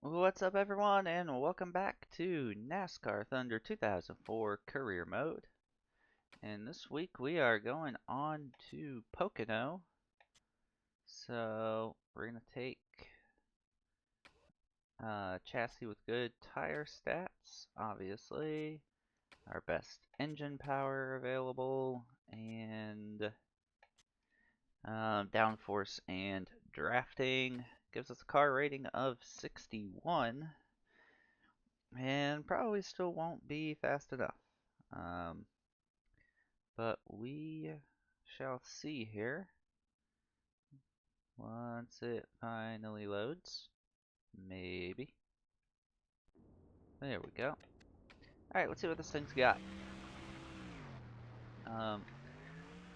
What's up, everyone, and welcome back to NASCAR Thunder 2004 Career Mode. And this week we are going on to Pocono. So we're going to take chassis with good tire stats, obviously, our best engine power available, and downforce and drafting. Gives us a car rating of 61. And probably still won't be fast enough. Um, but we shall see here once it finally loads. Maybe. There we go. Alright, let's see what this thing's got. Um,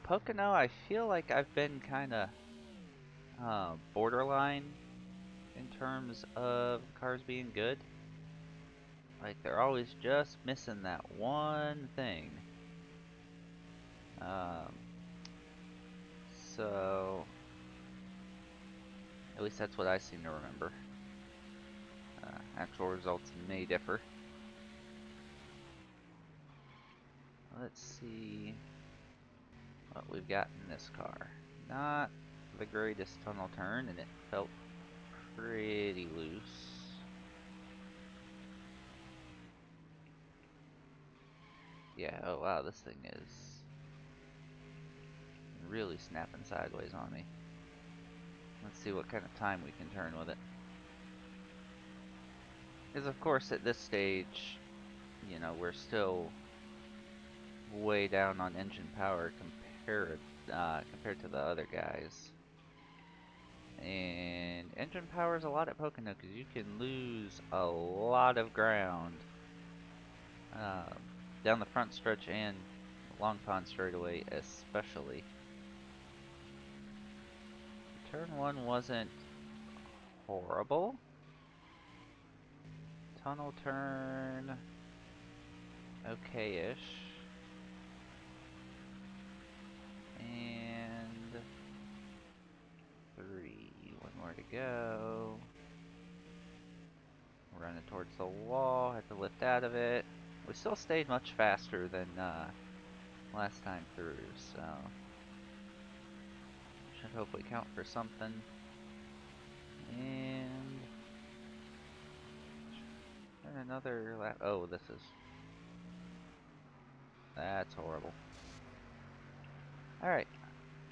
Pocono, I feel like I've been kind of borderline in terms of cars being good. Like, they're always just missing that one thing. Um, so, at least that's what I seem to remember. Actual results may differ. Let's see what we've got in this car. Not the greatest tunnel turn, and it felt pretty loose. Yeah, oh wow, this thing is really snapping sideways on me. Let's see what kind of time we can turn with it. Because of course at this stage, you know, we're still way down on engine power compared to the other guys. And engine power is a lot at Pocono because you can lose a lot of ground um, down the front stretch and Long Pond straightaway especially. Turn 1 wasn't horrible. Tunnel turn, okay-ish. And 3, one more to go. Running towards the wall, had to lift out of it. We still stayed much faster than last time through, so should hopefully count for something. And another lap. Oh, that's horrible. Alright.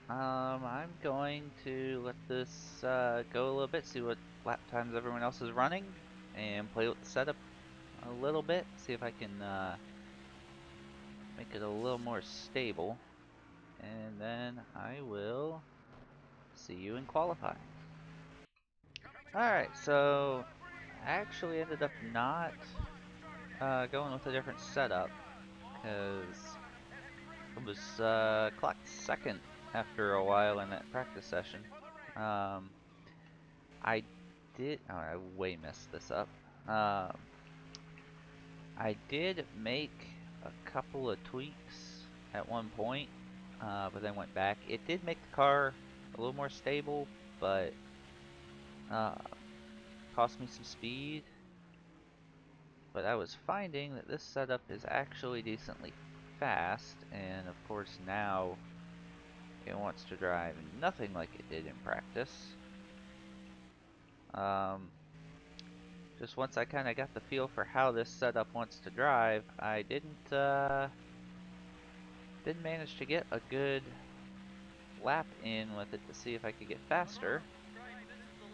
I'm going to let this go a little bit, see what lap times everyone else is running, and play with the setup a little bit, see if I can make it a little more stable. And then I will see you in qualifying. Alright, so I actually ended up not going with a different setup because I was clocked second after a while in that practice session. Um, I oh, I way messed this up. Um, I did make a couple of tweaks at one point, but then went back. It did make the car a little more stable, but uh, cost me some speed. But I was finding that this setup is actually decently fast, and of course now it wants to drive nothing like it did in practice. Just once I kind of got the feel for how this setup wants to drive, I didn't manage to get a good lap in with it to see if I could get faster,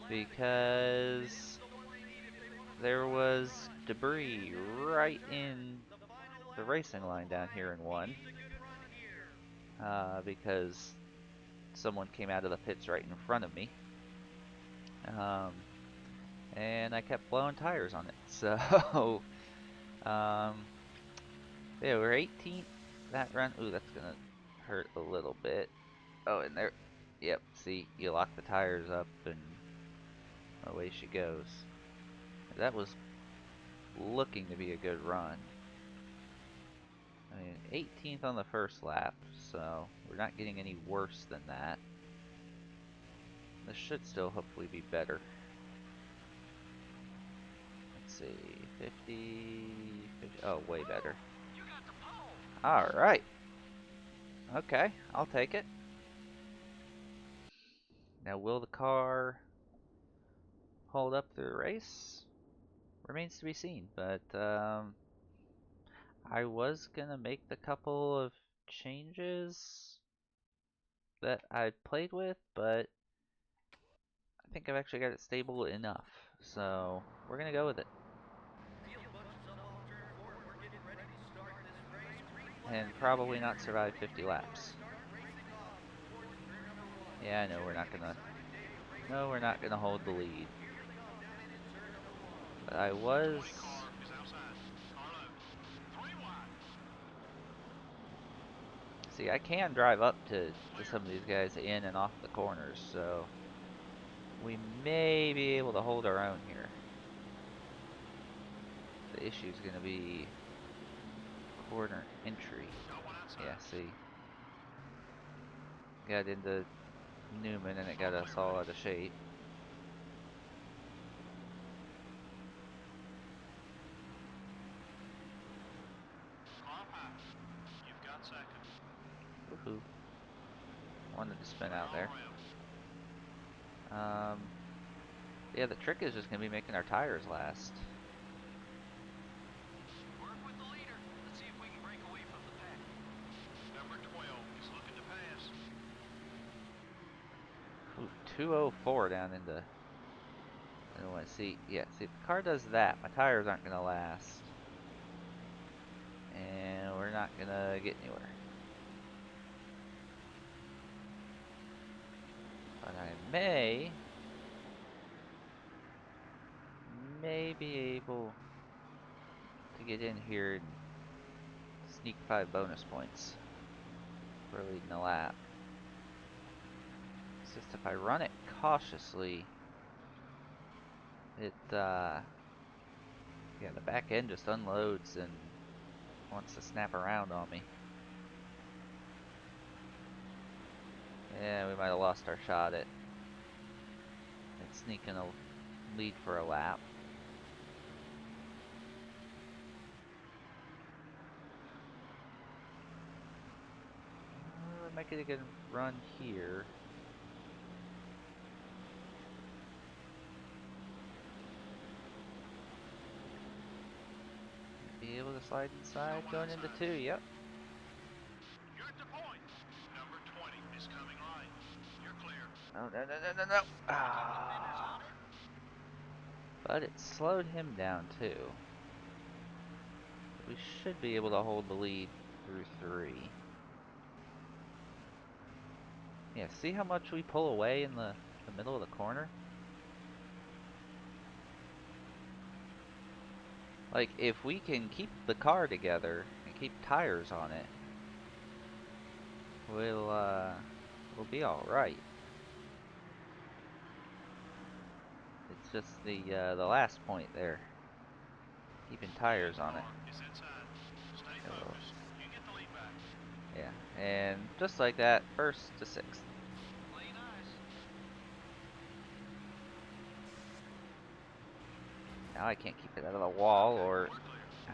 because there was debris right in the racing line down here in one, because someone came out of the pits right in front of me. And I kept blowing tires on it. So, um, yeah, we're 18th that run. Ooh, that's gonna hurt a little bit. Oh, and there, yep, see, you lock the tires up and away she goes. That was looking to be a good run. I mean, 18th on the first lap, so we're not getting any worse than that. This should still hopefully be better. see, 50, 50. Oh, way better. All right. Okay, I'll take it. Now, will the car hold up through the race? Remains to be seen, but I was gonna make the couple of changes that I played with, but I think I've actually got it stable enough. So we're gonna go with it. And probably not survive 50 laps. Yeah, I know we're not gonna. No, we're not gonna hold the lead. But I was. See, I can drive up to some of these guys in and off the corners, so we may be able to hold our own here. The issue is gonna be corner entry. Yeah, see. Got into Newman and it got us all out of shape. Woohoo. Wanted to spin out there. Yeah, the trick is just gonna be making our tires last. Ooh, 204 down into. I don't want to see. Yeah, see if the car does that, my tires aren't gonna last, and we're not gonna get anywhere. But I may be able to get in here and sneak 5 bonus points for leading the lap. It's just if I run it cautiously, yeah, the back end just unloads and wants to snap around on me. Yeah, we might have lost our shot at sneaking a lead for a lap. We're making a good run here. Be able to slide inside, going into 2, yep. You're at the point. Number 20 is coming right. You're clear. No. Ah. But it slowed him down too. We should be able to hold the lead through 3. Yeah, see how much we pull away in the middle of the corner? Like, if we can keep the car together and keep tires on it, we'll be alright. It's just the last point there. Keeping tires on it. Yeah, and just like that, first to 6th. Now I can't keep it out of the wall or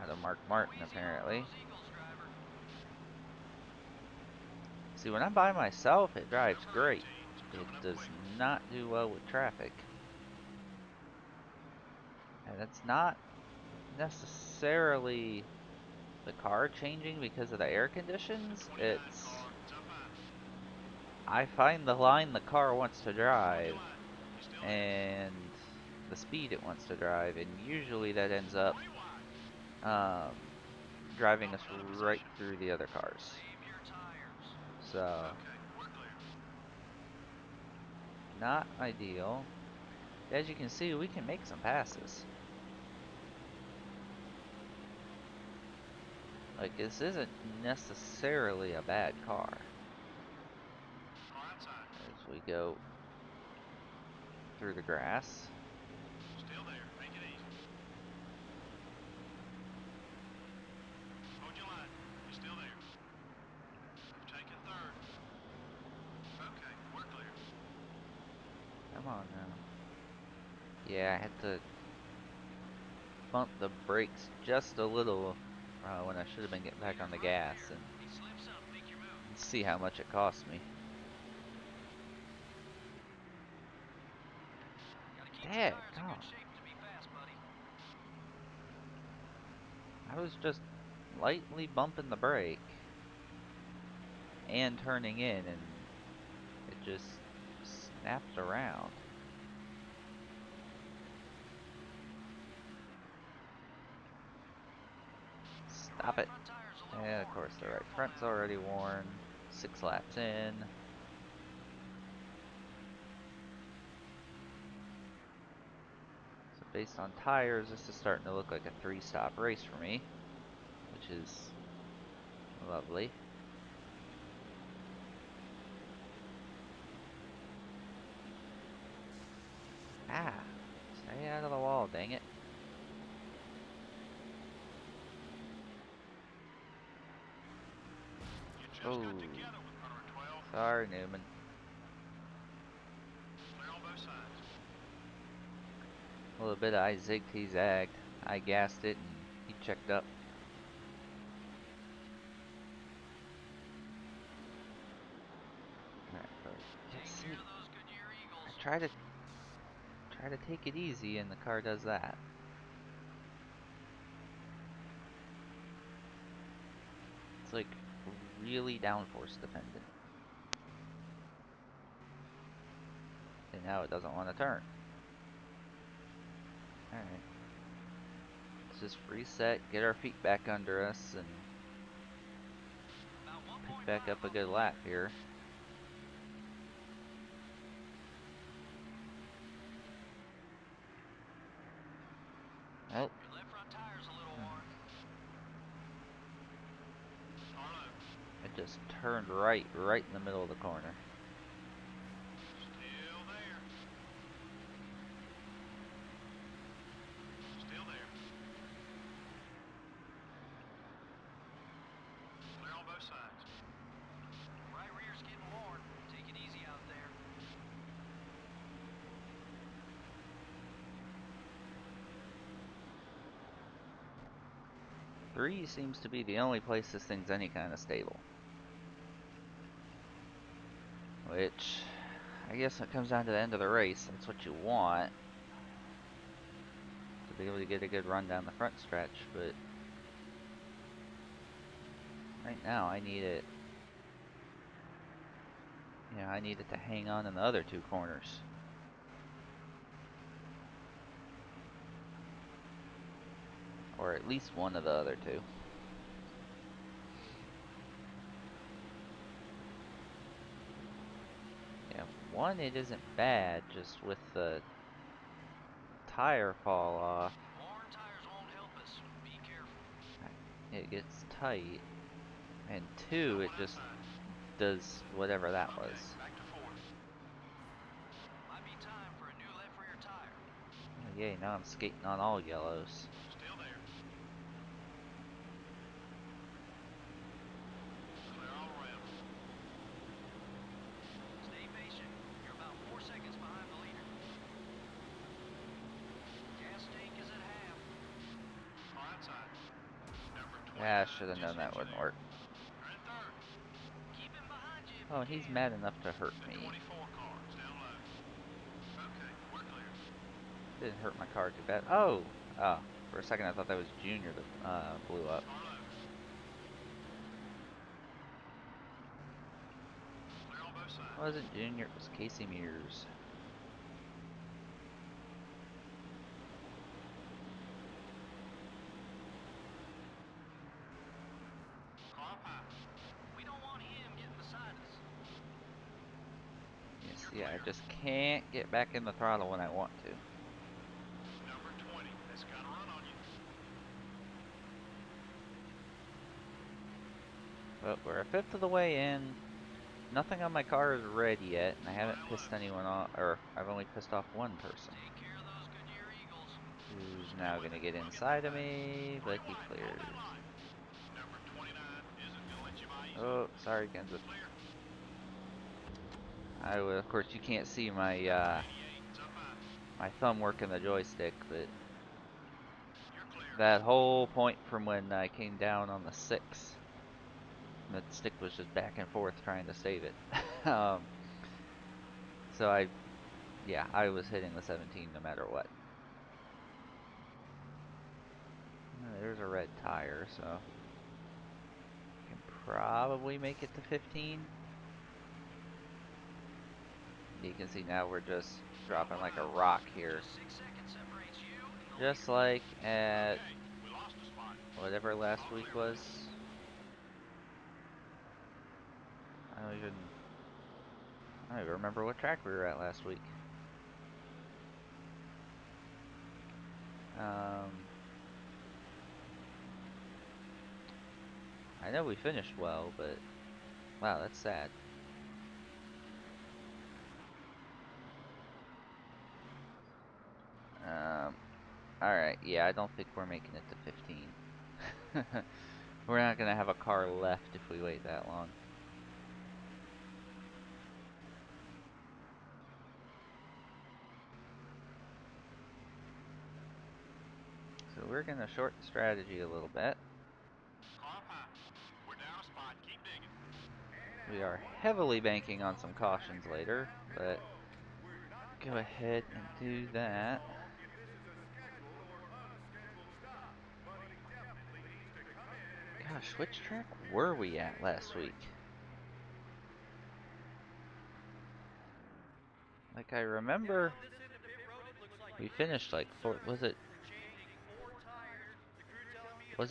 out of Mark Martin, apparently. See, when I'm by myself, it drives great. It does not do well with traffic. And it's not necessarily the car changing because of the air conditions. It's... I find the line the car wants to drive and the speed it wants to drive, and usually that ends up driving us right through the other cars. So, not ideal. As you can see, we can make some passes. Like, this isn't necessarily a bad car. As we go through the grass. Still there, make it easy. Hold your line, you're still there. You've taken 3rd. Okay, we're clear. Come on now. Yeah, I had to bumped the brakes just a little when I should have been getting back on the gas, and see how much it cost me. Daggone. I was just lightly bumping the brake and turning in, and it just snapped around. Stop it. Yeah, of course, the right front's already worn. 6 laps in. So based on tires, this is starting to look like a 3-stop race for me, which is lovely. Ah, stay out of the wall, dang it. Oh, sorry, Newman. A little bit of I zigged, he zagged. I gassed it, and he checked up. Alright, but yeah, see, I try to take it easy, and the car does that. It's like really downforce dependent. And now it doesn't want to turn. Alright. Let's just reset, get our feet back under us, and pick back up a good lap here. Oh. It just turned right in the middle of the corner. Still there. Clear on both sides. Right rear's getting worn. Take it easy out there. Three seems to be the only place this thing's any kind of stable. Which, I guess when it comes down to the end of the race, that's what you want. To be able to get a good run down the front stretch, but right now I need it. Yeah, I need it to hang on in the other 2 corners. Or at least one of the other 2. Yeah, one, it isn't bad, just with the tire fall off. Worn tires won't help us. Be careful. It gets tight. And 2, it just does whatever that was. Back to 4. Might be time for a new left rear tire. Oh, yay, now I'm skating on all yellows. Still there. Clear all around. Stay patient. You're about 4 seconds behind the leader. Gas tank is at half. Right side. Number 20. Yeah, I should have known that wouldn't work. You're in third. Keep him behind you. Oh, and he's mad enough to hurt The me. 24 cars down low. Okay, we're clear. Didn't hurt my car too bad. Oh! Oh, for a second I thought that was Junior that blew up. Clear on both sides. It wasn't Junior, it was Casey Mears. Car up high. We don't want him getting beside us. Yes, yeah, I just can't get back in the throttle when I want to. Number 20, that's got a run on you. But we're a fifth of the way in. Nothing on my car is red yet, and I haven't pissed anyone off, or I've only pissed off one person. Take care of those Goodyear Eagles. Who's now gonna get inside of me, but he clears. Number 29 isn't gonna let you by easy. Oh, sorry, Kansas. I will, of course, you can't see my my thumb working the joystick, but that whole point from when I came down on the 6. The stick was just back and forth trying to save it. um, so yeah, I was hitting the 17 no matter what. There's a red tire, so I can probably make it to 15. You can see now we're just dropping like a rock here. Just 6 seconds separates you and the Just leader. like at Okay, we lost a spot. whatever last All week clear. was. I don't even I don't even remember what track we were at last week. Um, I know we finished well, but wow, that's sad. Um, Alright, yeah, I don't think we're making it to 15. We're not gonna have a car left if we wait that long. So we're gonna short the strategy a little bit. Car high. We're down a spot. Keep digging. We are heavily banking on some cautions later, but go ahead and do that. Gosh, which track were we at last week? Like, I remember we finished like was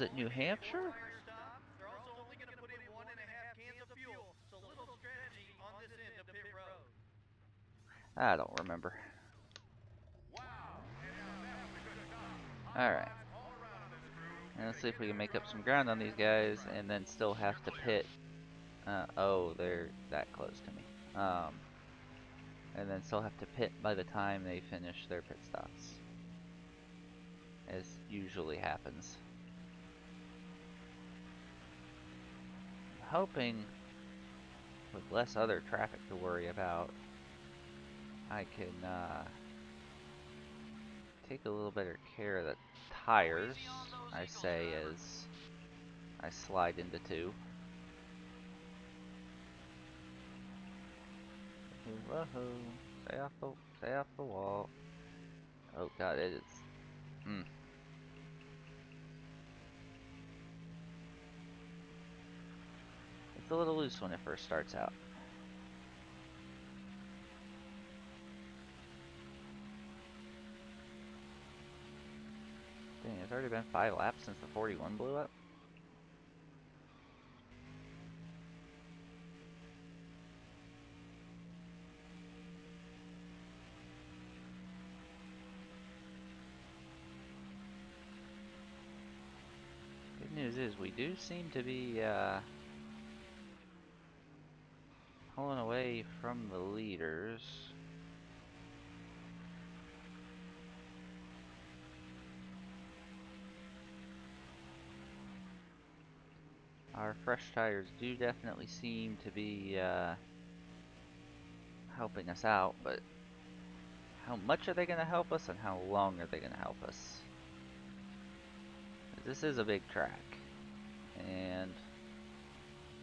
it New Hampshire? They're also only going to put in 1.5 cans of fuel, so a little strategy on this end of pit road. I don't remember. Alright. And let's see if we can make up some ground on these guys and then still have to pit. Oh, they're that close to me. And then still have to pit by the time they finish their pit stops. As usually happens. I'm hoping with less other traffic to worry about, I can take a little better care of the tires, I say, as I slide into 2. Whoa, stay off the wall. Oh god, it is. It's a little loose when it first starts out. Dang, it's already been 5 laps since the 41 blew up. Good news is we do seem to be pulling away from the leaders. Our fresh tires do definitely seem to be helping us out, but how much are they going to help us and how long are they going to help us? This is a big track, and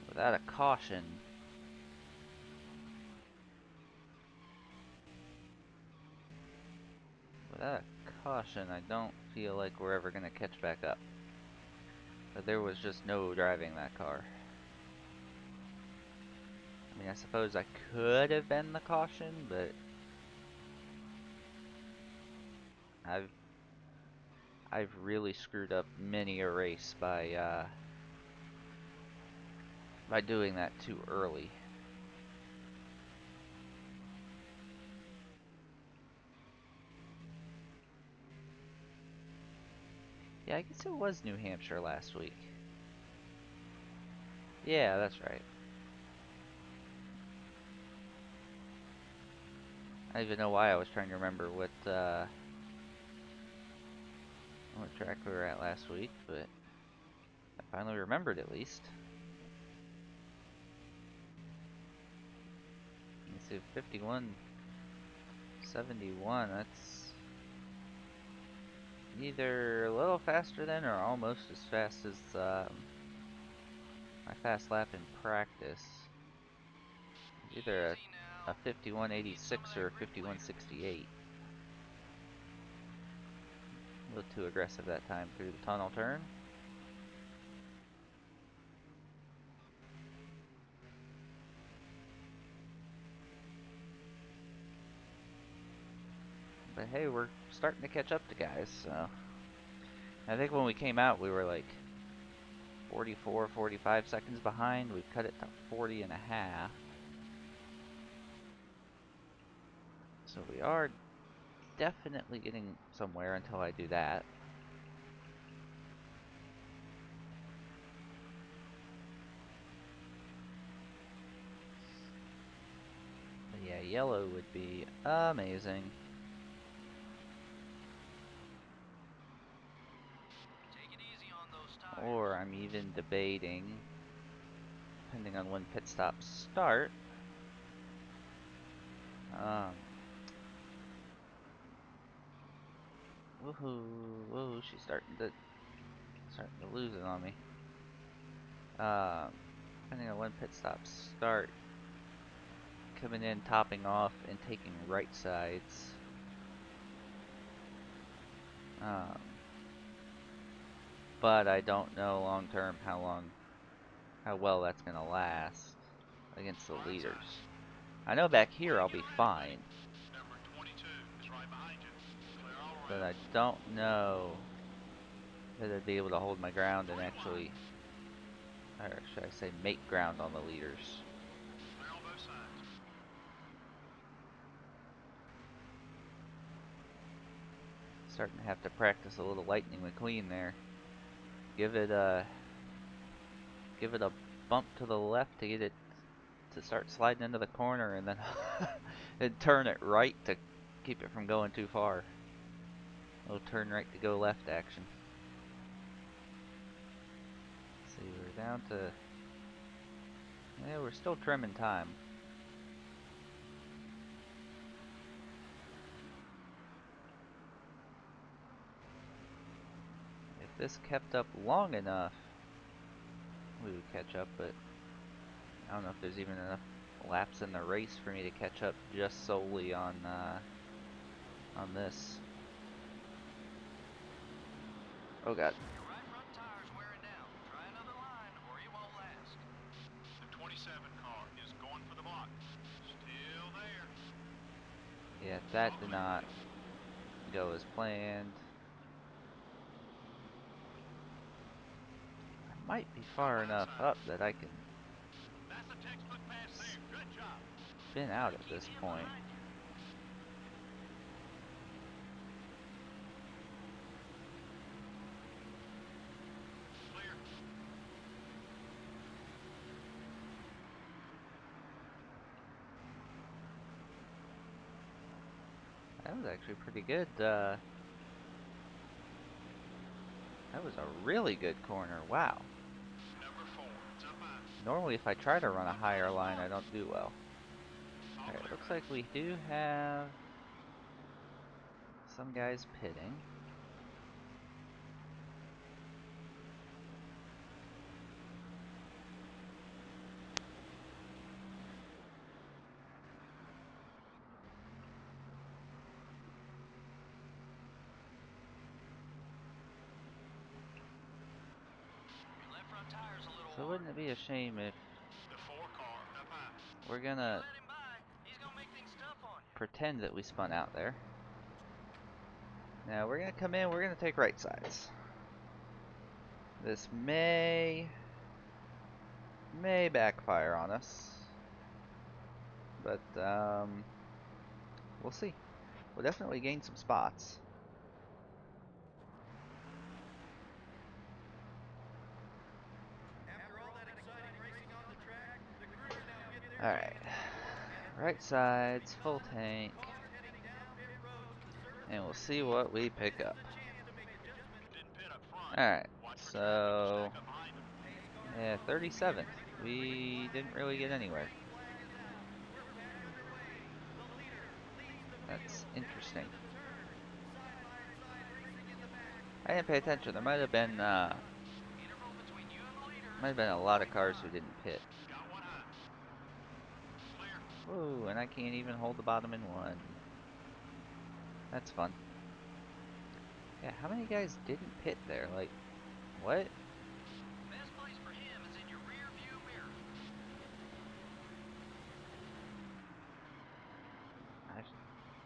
without a caution, I don't feel like we're ever going to catch back up. But there was just no driving that car. I mean, I suppose I could have been the caution, but I've really screwed up many a race by doing that too early. Yeah, I guess it was New Hampshire last week. Yeah, that's right. I don't even know why I was trying to remember what track we were at last week, but I finally remembered at least. Let's see, 51, 71, that's either a little faster than or almost as fast as my fast lap in practice. It's either Easy a now. Need some of 51.86 or a that grip later. 51.68. A little too aggressive that time through the tunnel turn. But hey, we're starting to catch up to guys, so. I think when we came out, we were like 44, 45 seconds behind. We've cut it to 40 and a half. So we are definitely getting somewhere until I do that. But yeah, yellow would be amazing. Take it easy on those tires. Or I'm even debating, depending on when pit stops start. Woohoo! Whoa, she's starting to lose it on me. Depending on when pit stops start, coming in, topping off, and taking right sides. But I don't know long term how well that's gonna last against the leaders. I know back here I'll be fine, Number 22 is right behind you. Clear all but around. I don't know that I'd be able to hold my ground and 3 actually, wide. or should I say, make ground on the leaders. Clear on both sides. Starting to have to practice a little Lightning McQueen there. Give it a bump to the left to get it to start sliding into the corner, and then and turn it right to keep it from going too far. A little turn right to go left action. Let's see, we're down to, yeah, we're still trimming time. If this kept up long enough, we would catch up, but I don't know if there's even enough laps in the race for me to catch up just solely on this. Oh god. Your right front tire's wearing down. Try another line or it won't last. The 27 car is going for the block. Still there. Yeah, All that did clear. not go as planned. I might be Come far by enough inside. up that I can That's a textbook pass there. Good job. spin Try out to at keep this him point. behind you. Clear. That was actually pretty good. That was a really good corner. Wow. Number 4. It's up high. Normally if I try to run a Look for higher those line, I marks. don't do well. All Alright, clear, looks man. like we do have some guys pitting. Your left front tire's a little So hard. wouldn't it be a shame if The 4 car up high. we're You gonna let him by, he's gonna make things tough on you. pretend that we spun out there. Now we're gonna come in, we're gonna take right sides. This may backfire on us, but we'll see. We'll definitely gain some spots. Alright. Right sides, full tank. And we'll see what we pick up. Didn't pit up front. Alright, Watch for traffic to so stack up behind him. yeah, 37th. We didn't really get anywhere. That's interesting. I didn't pay attention. There might have been Interval between you and the leader might is have been a lot of cars who 0.5. didn't pit. Got one high. Clear. Whoa, and I can't even hold the bottom in one. That's fun. Yeah, how many guys didn't pit there? Like, what? Best place for him is in your rear view mirror.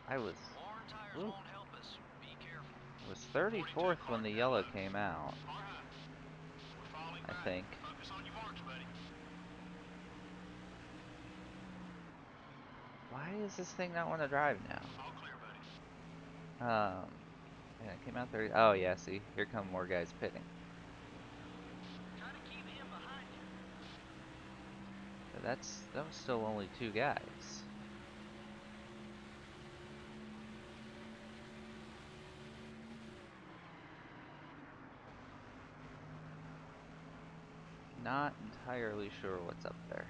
I was Worn tires ooh, won't help us. Be careful. I was 42 34th car when the down yellow low. came out, Car high. We're falling I back. think. Focus on your marks, buddy. Why does this thing not want to drive now? All clear, buddy. Yeah, it came out 30. Oh yeah, see, here come more guys pitting. Try to keep him behind you. But that was still only 2 guys. Not entirely sure what's up there.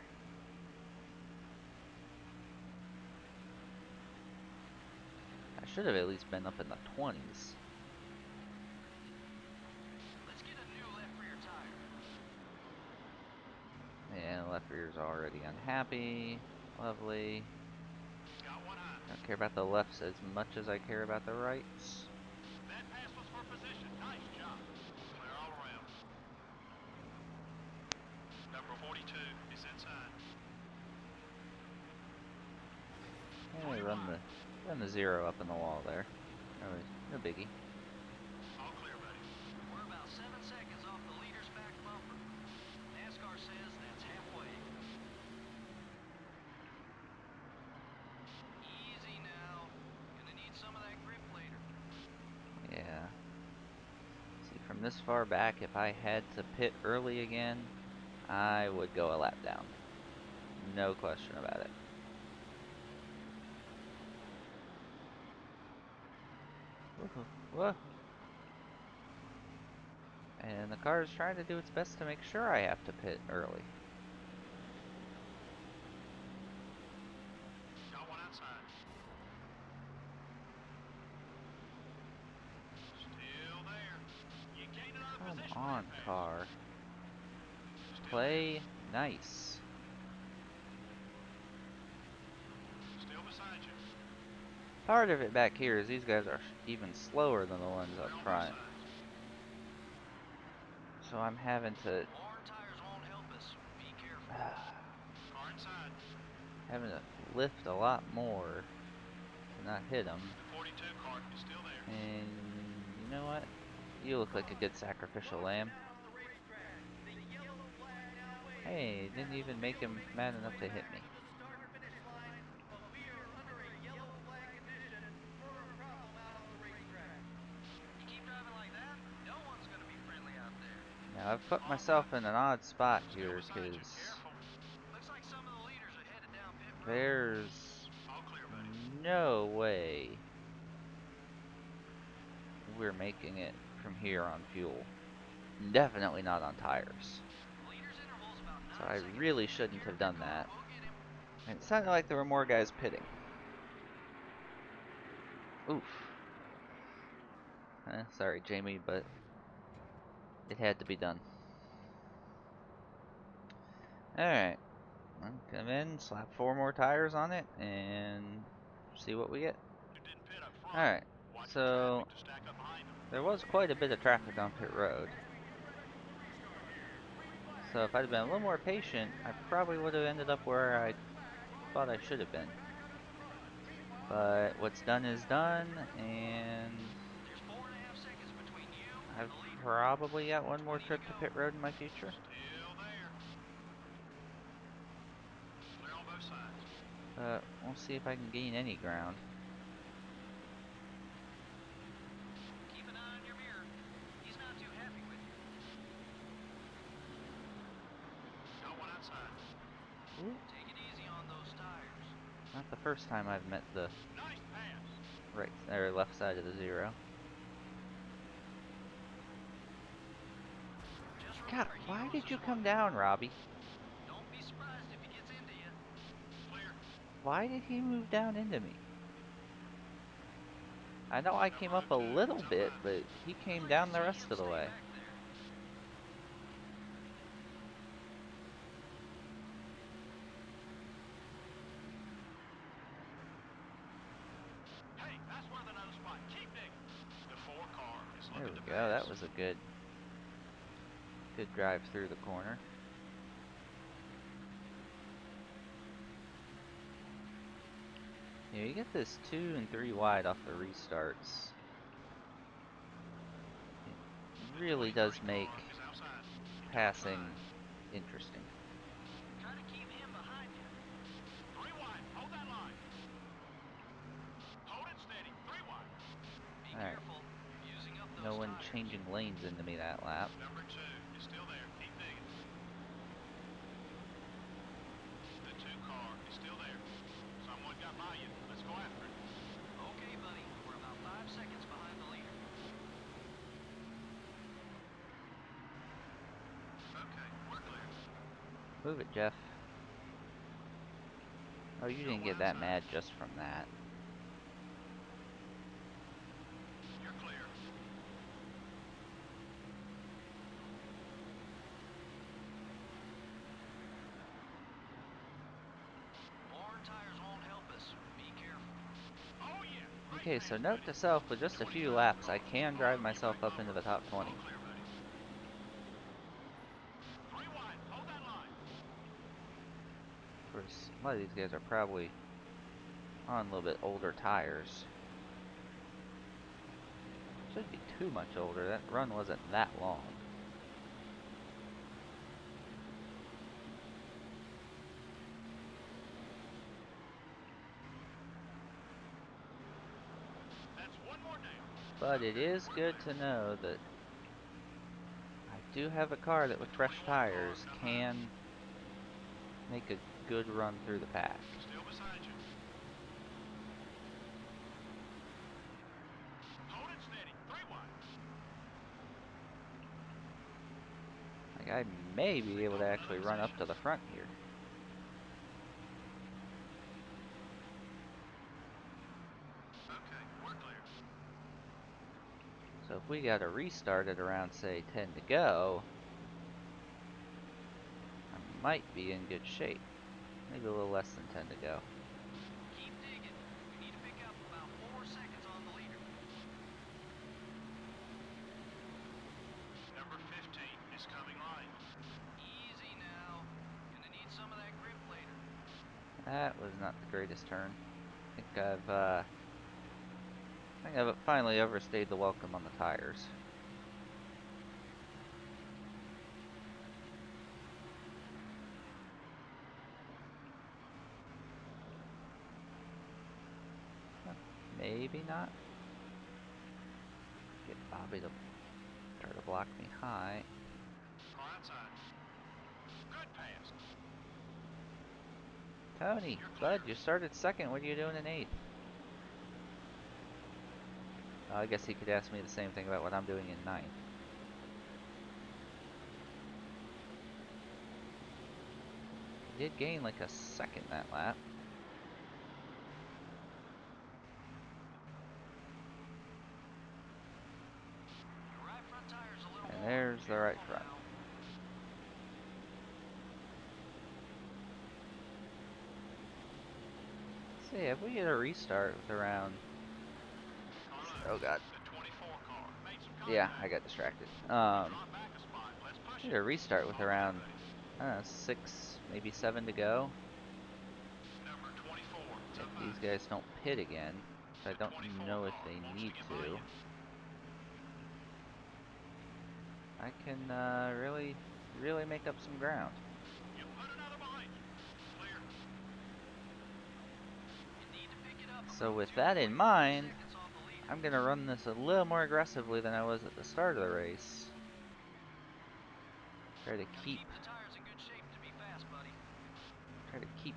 I should have at least been up in the 20s. Let's get a new left rear tire. And left rear's already unhappy. Lovely. Got one high. Don't care about the lefts as much as I care about the rights. That pass was for position. Nice job. Clear all around. Number 42 is inside. Yeah, run the 0 up in the wall there. No biggie. All clear, buddy. We're about 7 seconds off the leader's back bumper. NASCAR says that's halfway. Easy now. Gonna need some of that grip later. Yeah. See, from this far back, if I had to pit early again, I would go a lap down. No question about it. Woohoo. Whoa. And the car is trying to do its best to make sure I have to pit early. Got one outside. Still there. You gained another Come position with on, that pass. car. Still Play nice. there. Still beside you. Part of it back here is these guys are even slower than the ones Clear up on both front. sides. So I'm having to Worn tires won't help us. Be careful. Car inside. having to lift a lot more to not hit them. The 42 car is still there. And you know what? You look like a good sacrificial lamb. Hey, didn't even make him mad enough to hit me. You keep driving like that, no one's gonna be friendly out there. Now I've put myself in an odd spot Still here beside you. because Careful. Looks like some of the leaders are headed down pit road. there's All clear, buddy. no way we're making it from here on fuel. Definitely not on tires. Leader's interval's about 9 So I seconds. really shouldn't have done Car that. will get him. And it sounded like there were more guys pitting. Oof. Sorry, Jamie, but it had to be done. Alright. Come in, slap 4 more tires on it, and see what we get. You didn't pit up front. Alright, Watch the so traffic to stack up behind them. there was quite a bit of traffic on pit road. So if I'd been a little more patient, I probably would have ended up where I thought I should have been. But what's done is done, and There's 4.5 seconds between you and I've the leader. probably got one more trip to pit road in my future. Still there. Clear on both sides. But we'll see if I can gain any ground. Keep an eye on your mirror. He's not too happy with you. Got one outside. Ooh, Take it easy on those tires. not the first time I've met the Nice pass. right or left side of the 0. Just God, remember, he why owes did us you one. come down, Robbie? Don't be surprised if he gets into you. Clear. Why did he move down into me? I know I came up a little bit, but he came down the rest of the way. Hey, that's worth another spot. Keep digging. The 4 car is There looking we to go. pass. That was a good drive through the corner. Yeah, you get this 2 and 3 wide off the restarts. It The really 23 does car make is outside. passing interesting. Try to keep him behind you. 3 wide. Hold that line. Hold it steady. 3 wide. Be Alright. careful. You're using up those No one tires. changing lanes into me that lap. Number 2 is still there. Keep digging. The 2 car is still there. Someone got by you. Let's go after it. Okay, buddy. We're about 5 seconds behind the leader. Okay, we're clear. Move it, Jeff. Oh, you No didn't get that outside. mad just from that. You're clear. Worn tires won't help us. Be careful. Oh yeah. Great Okay, so pass, note buddy. to self, with just a 25 few laps, I car. can drive All myself right, up into the top 20. all clear, buddy. 3 wide. Hold that line. Of course, a lot of these guys are probably on a little bit older tires. Shouldn't be too much older. That run wasn't that long. That's one more down. But it Okay, is we're good clear. to know that I do have a car that with The fresh 21 car tires up high. can make a good run through the pack. Still beside you. Hold it steady. 3 wide. Like, I may be able to Signal actually another run up position. to the front here. Okay, we're clear. So if we got a restart at around, say, 10 to go, I might be in good shape. Maybe a little less than 10 to go. Keep digging. We need to pick up about 4 seconds on the leader. Number 15 is coming right. Easy now. Gonna need some of that grip later. That was not the greatest turn. I think I've finally overstayed the welcome on the tires. Maybe not. Get Bobby to try to block me high. Car outside. Good pass. Tony, You're clear. bud, you started second. What are you doing in eighth? I guess he could ask me the same thing about what I'm doing in ninth. He did gain like a second that lap. Your right front tire's a little And warm. there's the right Careful front. now. Let's see, if we get a restart with around... Oh god. The 24 car made some Yeah, contact. I got distracted. Drop back a spot. Let's push Get it. a restart with All clear, around, buddy. I don't know, 6, maybe 7 to go. Number 24 is If up these high. guys don't pit again. So I The don't 24 know if car they wants to need get by to. you. I can really make up some ground. You put another behind you. Clear. You need to pick it up So about with 2.5 that in mind, seconds on the leader. I'm gonna run this a little more aggressively than I was at the start of the race. Try to Gotta keep keep the tires in good shape to be fast, buddy.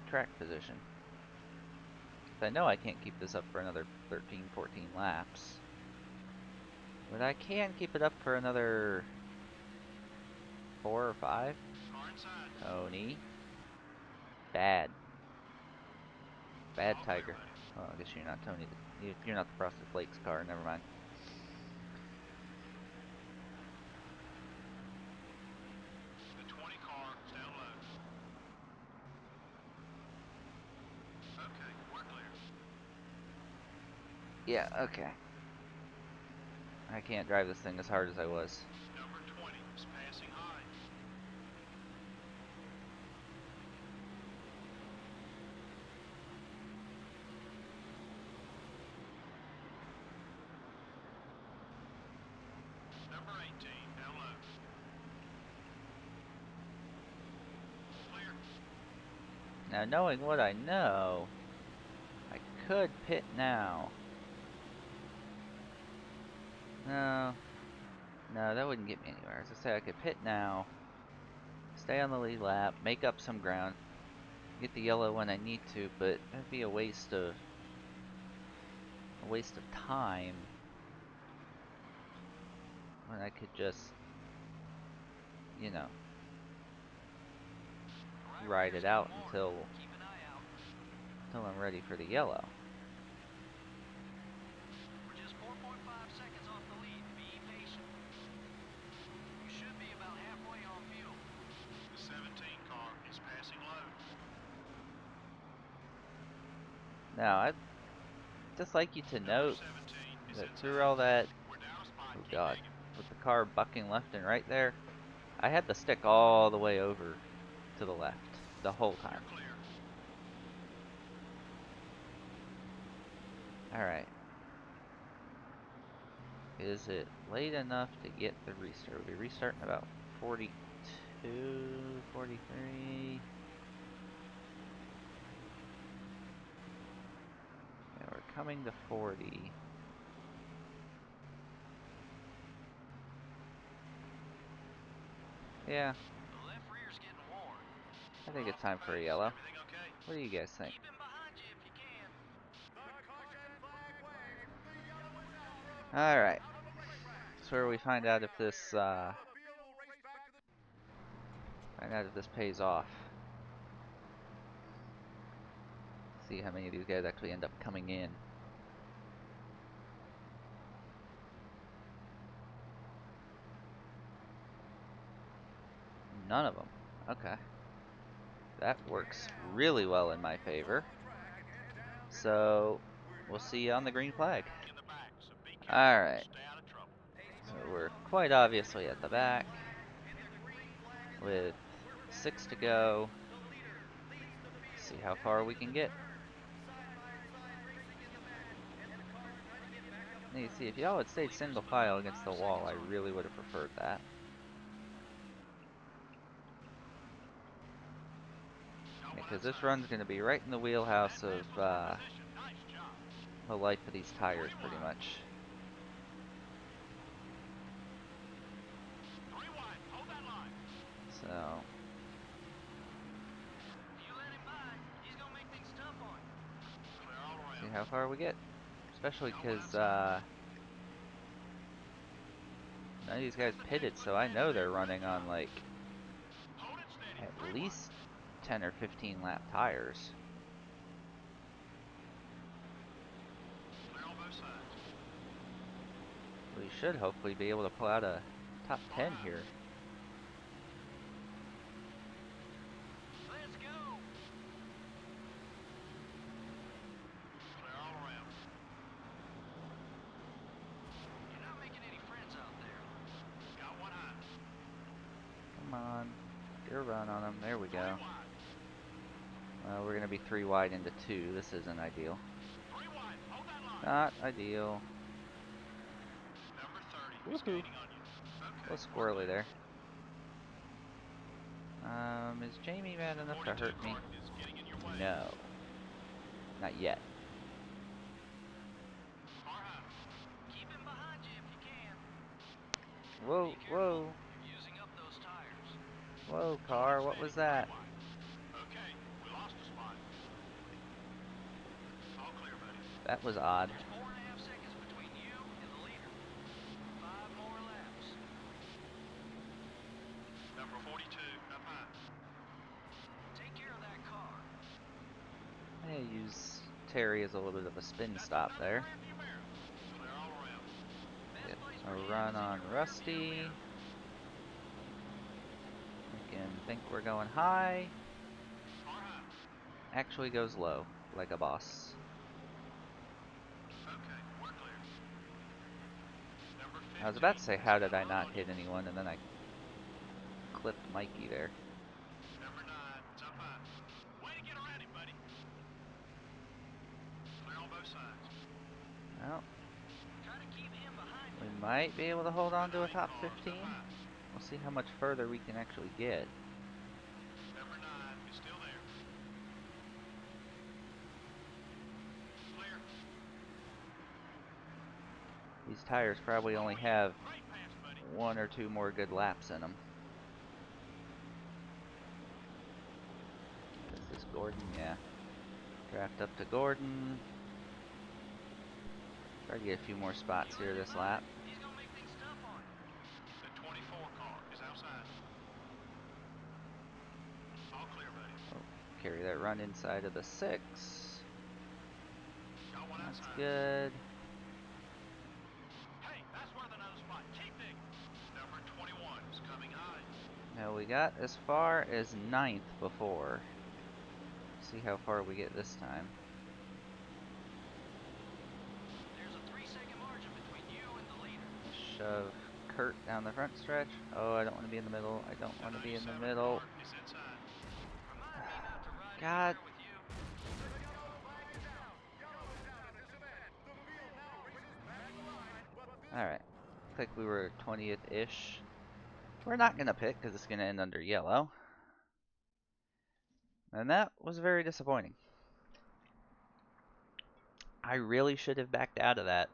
track position. 'Cause I know I can't keep this up for another 13, 14 laps. But I can keep it up for another 4 or 5. Car inside. Tony. Bad. Bad All clear, Tiger. buddy. Well, I guess you're not Tony You're not the Frosted Flakes car, never mind. The 20 car is down low. Okay, we're clear. Yeah, okay. I can't drive this thing as hard as I was. Number 20 is passing high. Number 18 down low. Clear. Now, knowing what I know, I could pit now. No. No, that wouldn't get me anywhere. As I say, I could pit now, stay on the lead lap, make up some ground, get the yellow when I need to, but that'd be a waste of time when I could just, you know, Right ride rear's it getting out warm. until Keep an eye out. I'm ready for the yellow. We're just 4.5 seconds off the lead. Be patient. You should be about halfway on fuel. The 17 car is passing low. Now, I'd just like you to Number note 17 is that through inside. all that, We're down a spot. oh Keep god, hanging. with the car bucking left and right there, I had the stick all the way over to the left the whole time. You're clear. Alright. Is it late enough to get the restart? We'll be restarting about 42, 43. Yeah, we're coming to 40. Yeah, The left rear's getting warm. I think We're it's off the time for a pace. yellow. Everything okay? What do you guys think? Keep him behind you if you can. Alright. So where we find out if this pays off. See how many of these guys actually end up coming in. None of them. Okay. That works really well in my favor. So, we'll see you on the green flag. In the back, so be careful. Alright. Stay out of trouble. So we're quite obviously at the back with 6 to go. See how far we can get. Now you see, if y'all had stayed single file against the wall, I really would have preferred that. Because this run's going to be right in the wheelhouse of Position. Nice job. the life of these tires, pretty much. 3 wide. Hold that line. So, If you let him by, he's gonna make things tough on you. Clear all see around. how far we get. Especially because none of these guys pitted, so I know they're running on like Hold it steady. at 3 least 10 or 15 lap tires. wide. Clear on both sides. We should hopefully be able to pull out a top 10 here. Let's go. Clear all around. You're not making any friends out there. Got one eye. Come on. Get a run on them. There we 3 go. wide. Well, we're going to be 3 wide into 2. This isn't ideal. 3 wide. Hold that line. Not ideal. Number 30 is Woohoo. gaining on you. A Okay. little squirrely there. Is Jamie mad enough to 42 hurt me? car is getting in your way. No. Not yet. Car high. Keep him behind you if you can. Whoa, Be careful. whoa. You're using up those tires. Whoa, car, what was that? 3 wide. Okay, we lost a spot. All clear, buddy. That was odd. There's 4.5 seconds between you and the leader. 5 more laps. Number 42 up high. Take care of that car. I use Terry is a little bit of a spin stop there. Clear all around. Get a run on Rusty. Think we're going high. Far high. Actually goes low, like a boss. Okay, we're clear. Number 15. I was about to say, It's how got did I load not on hit you. anyone, and then I clipped Mikey there. Number 9. It's up high. Way to get around him, buddy. Clear on both sides. Well, Try to keep him behind we you. might be able to hold on to a Annoying top car is up 15. high. We'll see how much further we can actually get. Number 9 is still there. Clear. These tires probably only have Great pass, buddy. 1 or 2 more good laps in them. Is this Gordon? Yeah. Draft up to Gordon. Try to get a few more spots here this lap. He's gonna make things tough on you. The 24 car is outside. All clear, buddy. Oh, carry that run inside of the 6. Got one That's outside. good. Hey, that's worth another spot. Keep digging. Number 21 is coming high. Now we got as far as 9th before. See how far we get this time. There's a 3-second margin between you and the leader. Shove Kurt down the front stretch. Oh, I don't want to be in the middle. I don't want to be in the 97 middle. car is inside. Remind me not to ride God. anywhere with you. Alright. Looks like we were 20th-ish. We're not going to pit because it's going to end under yellow. And that was very disappointing. I really should have backed out of that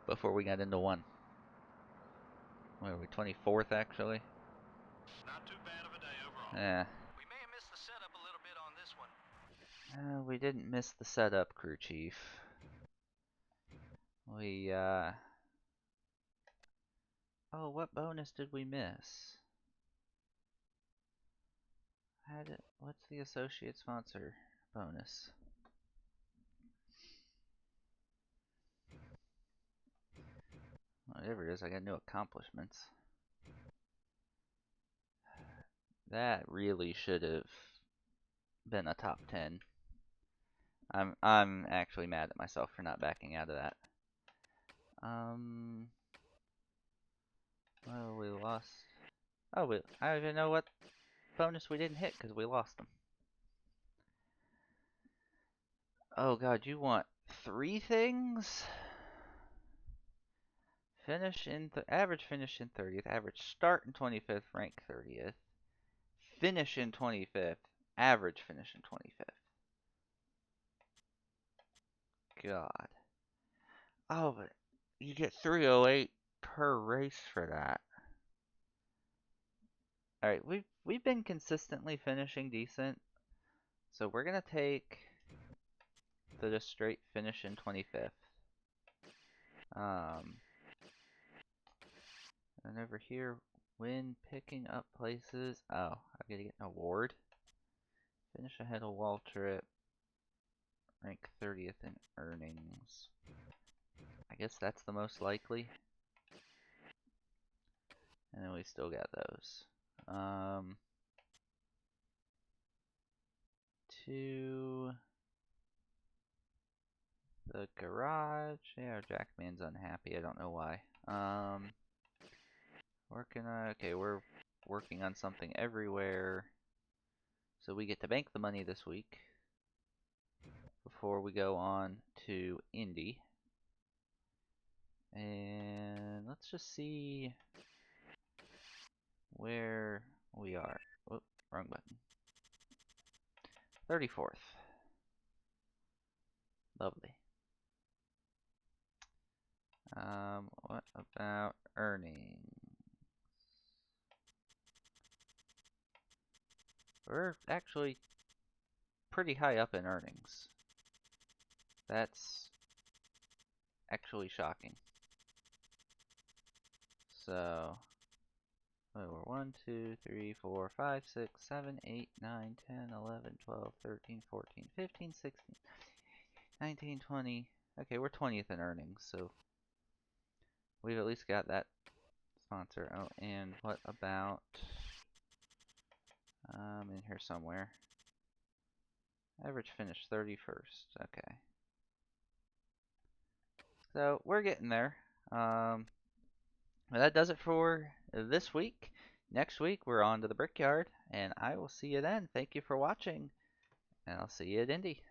before we got into 1. What are we, 24th actually? Not too bad of a day overall. Yeah. We may have missed the setup a little bit on this one. We didn't miss the setup, crew chief. Oh, what bonus did we miss? What's the associate sponsor bonus? Whatever it is, I got new accomplishments. That really should have been a top 10. I'm actually mad at myself for not backing out of that. Well, we lost. Oh, I don't even know what bonus we didn't hit because we lost them. Oh god, you want 3 things? Average finish in 30th, average start in 25th, rank 30th. Finish in 25th, average finish in 25th. God. Oh, but you get 308 per race for that. Alright, we've been consistently finishing decent. So we're gonna take the just straight finish in 25th. And over here, when picking up places, oh, I gotta get an award. Finish ahead of Wall Trip. Rank 30th in earnings. I guess that's the most likely. And then we still got those. To the garage. Yeah, Jackman's unhappy. I don't know why. Okay, we're working on something everywhere. So we get to bank the money this week before we go on to Indy. And let's just see where we are. Whoop, wrong button. 34th. Lovely. What about earnings? We're actually pretty high up in earnings. That's actually shocking. So, we're 1, 2, 3, 4, 5, 6, 7, 8, 9, 10, 11, 12, 13, 14, 15, 16, 19, 20. Okay, we're 20th in earnings, so we've at least got that sponsor. Oh, and what about in here somewhere? Average finish 31st. Okay. So we're getting there. But that does it for this week. Next week we're on to the Brickyard, and I will see you then. Thank you for watching, and I'll see you at Indy.